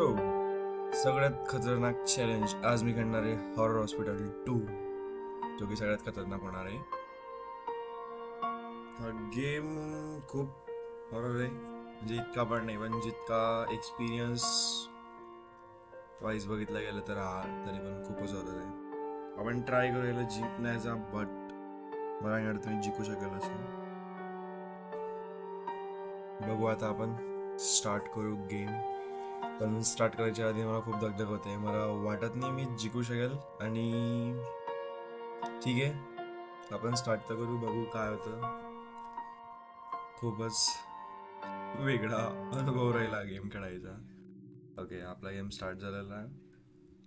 सगळ्यात खतरनाक चॅलेंज आज मी करणार आहे हॉरर हॉस्पिटल 2, जो की सगळ्यात खतरनाक होणार आहे. हा गेम खूप हॉरर आहे, म्हणजे इतका पण नाही, पण जितका एक्सपिरियन्स वाईज बघितला गेलं तर तरी पण खूपच हॉरर आहे. आपण ट्राय करूया जिंकण्याचा, बट मला नाही वाटत तुम्ही जिंकू शकेल असं. बघू आता आपण स्टार्ट करू गेम. पण स्टार्ट करायच्या आधी मला खूप दगदग होते. मला वाटत नाही मी जिंकू शकेल, आणि ठीक आहे आपण स्टार्ट तर करू, बघू काय होतं. खूपच वेगळा अनुभव राहिला गेम खेळायचा. ओके, आपला गेम स्टार्ट झालेला आहे.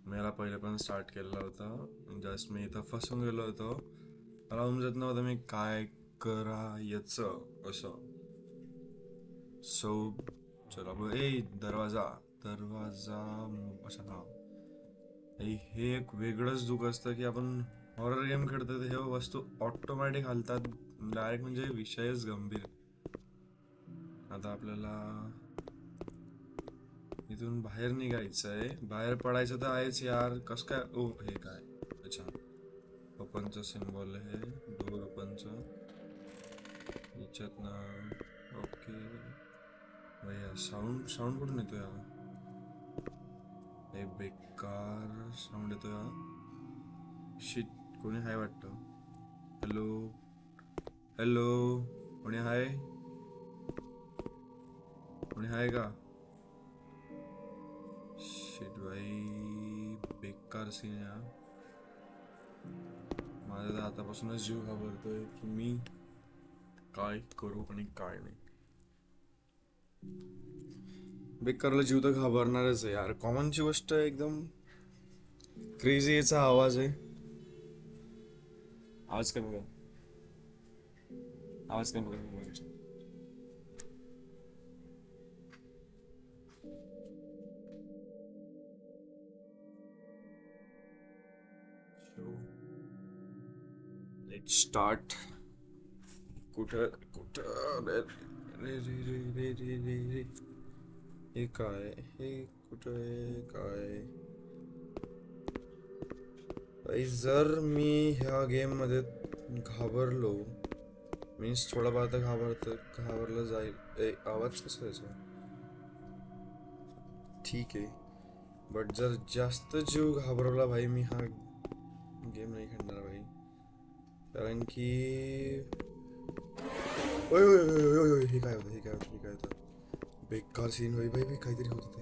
मला पहिले पण स्टार्ट केलेला होता, जस्ट मी इथं फसून गेलो होतो. मला समजत नव्हतं मी काय करायचं असं. सो चला दरवाजा दरवाजा असा नाव. हे एक वेगळंच दुःख असतं की आपण हॉरर गेम खेळतो, हे वस्तू ऑटोमॅटिक हलतात डायरेक्ट, म्हणजे विषयच गंभीर. आता आपल्याला इथून बाहेर निघायचं आहे, बाहेर पडायचं तर आहेच यार. कस काय? ओ हे काय? अच्छा, ओपनचं सिम्बॉल आहे, डोर ओपनचं याच्यात ना. ओके भैया, साऊंड साऊंड कुठून येतो या? हे बेकार साऊंड येतो या. शिट, कोणी हाय वाटतं. हॅलो हॅलो, कोणी हाय? कोणी हाय का? शिट भाई, बेकार सीन या. माझा तर आतापासूनच जीव घाबरतोय की मी काय करू आणि काय नाही. बेकारला जीव तर घाबरणारच आहे यार. कॉमनची गोष्ट एकदम क्रेझी याचा आवाज आहे. आवाज कमी कर, आवाज कमी कर. Let start. कुठं कुठं रे रे रे रे रे रे रे, हे काय? हे कुठं आहे काय? जर मी ह्या गेम मध्ये घाबरलो, मीन्स थोडा तर घाबरलं जाईल. आवाज कसा यायचा? ठीक आहे, बट जर जास्त जीव घाबरवला भाई, मी हा गेम नाही खेळणार भाई. कारण की ओय ओय ओय ओय ओय, हे काय होतं? हे काय होतं? हे काय होतं? बेकार सीन भाई. भाई काहीतरी होत ते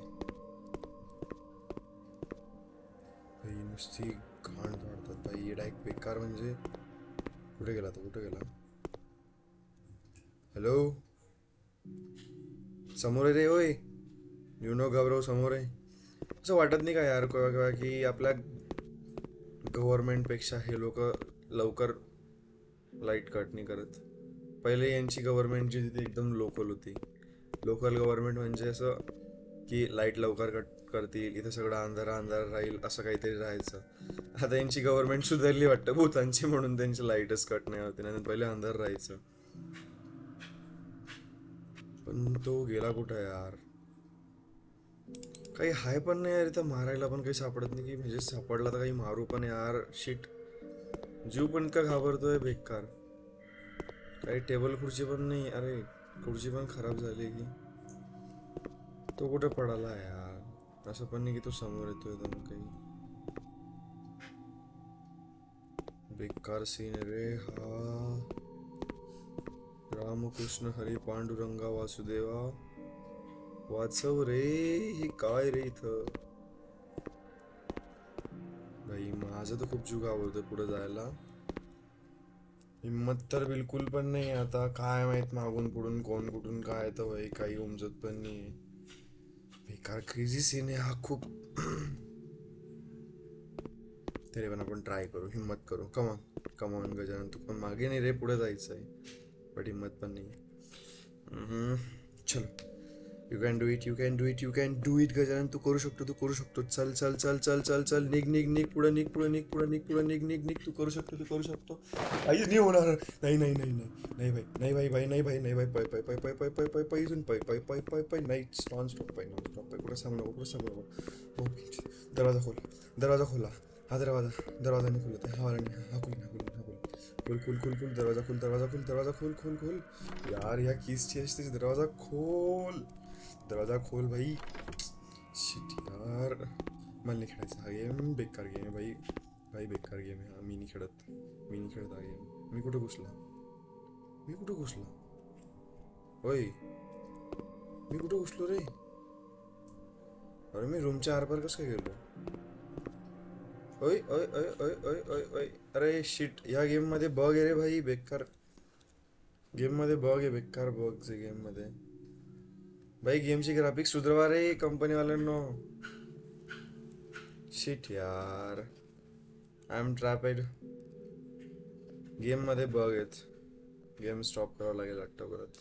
भाई. नुसती घाण काढतात भाई, डायरेक्ट बेकार. म्हणजे कुठे गेला तो? कुठे गेला? हॅलो, समोर आहे रे. होय, यु नो घाबरव, समोर आहे. असं वाटत नाही का यार केव्हा केव्हा की आपल्या गव्हर्नमेंटपेक्षा हे लोक लवकर लाईट कट नाही करत? पहिले यांची गव्हर्नमेंट जी होती एकदम लोकल होती. लोकल गव्हर्नमेंट म्हणजे असं की लाईट लवकर कट करतील, इथं सगळं अंधारा अंधार राहील, असं काहीतरी राहायचं. आता यांची गव्हर्नमेंट सुधारली वाटतं भूतांची, म्हणून त्यांची लाईटच कट नाही होती, नाही पहिले अंधार राहायचं. पण तो गेला कुठं यार? काही हाय पण नाही यार, इथं मारायला पण काही सापडत नाही, की म्हणजे सापडला तर काही मारू पण यार. शिट, जीव पण इतका घाबरतोय बेकार. काही टेबल खुर्ची पण नाही. अरे खुर्ची पण खराब झाली की. तो कुठे पडाला यार? असं पण नाही की तो समोर येतोय एकदम. काही बेकार सीन रे हा. रामकृष्ण हरी पांडुरंगा वासुदेवा, वाचव रे. ही काय रे इथं? भाई माझं तर खूप जीव घाबरतोय पुढे जायला. हिंमत तर बिलकुल पण नाही. आता काय माहित मागून पुढून कोण कुठून काय येतं भाई, काही उमजत पण नाही. बेकार क्रेझी सीन आहे हा खूप. तरी पण आपण ट्राय करू, हिम्मत करू. कमॉन कमॉन गजानन, तू पण मागे नाही रे, पुढे जायचं आहे. बट हिम्मत पण नाही. चलो you can do it, you can do it, you can do it Gajanan. तू करू शकतो, तू करू शकतो. चल चल चल चल चल चल, निघ निघ निघ, पुढे निघ, पुढे निघ, पुढे निघ, पुढे निघ, निघ निघ. तू करू शकतो, तू करू शकतो. काहीच नाही होणार. नाही नाही नाही नाही नाही भाई, नाही भाई भाई, नाही भाई, नाही भाई. पाय पाय पाय पाय पाय पाय पाय पाय इथून पाय पाय पाय पाय पाय. नाही, नॉन स्टॉप पाय, नॉन स्टॉप पाय. कुठं सांगू नको, कुठं सांगू नको. दरवाजा खोल, दरवाजा खोला. हा दरवाजा नाही खोलत आहे. हा वाला नाही, हा खोल, हा खोल, हा खोल. खोल खोल खोल खोल, दरवाजा खोल, दरवाजा खोल, दरवाजा खोल, खोल खोल. यार या कीजची असते, दरवाजा खोल, दरवाजा खोल भाई. शिट यार, मला नाही खेळायचा हा गेम. बेकार गेम आहे भाई. भाई बेकार गेम आहे हा. मी नाही खेळत, मी नाही खेळत हा गेम. मी कुठं घुसला, मी कुठं घुसला. होय, मी कुठं घुसलो रे. अरे मी रूमच्या आरपार कसं काय गेलो. ओय ओय ओय ओय ओय ओय ओय. अरे शिट, ह्या गेम मध्ये बग आहे रे भाई. बेकार गेम मध्ये बग आहे, बेकार बग्स आहे गेम मध्ये भाई. गेमची ग्राफिक्स सुधरवा रे कंपनी वाल्यांनो. शिट यार, आय एम ट्रॅपेड. गेम मध्ये बग आहेत. गेम स्टॉप करावं लागेल वाटतं परत.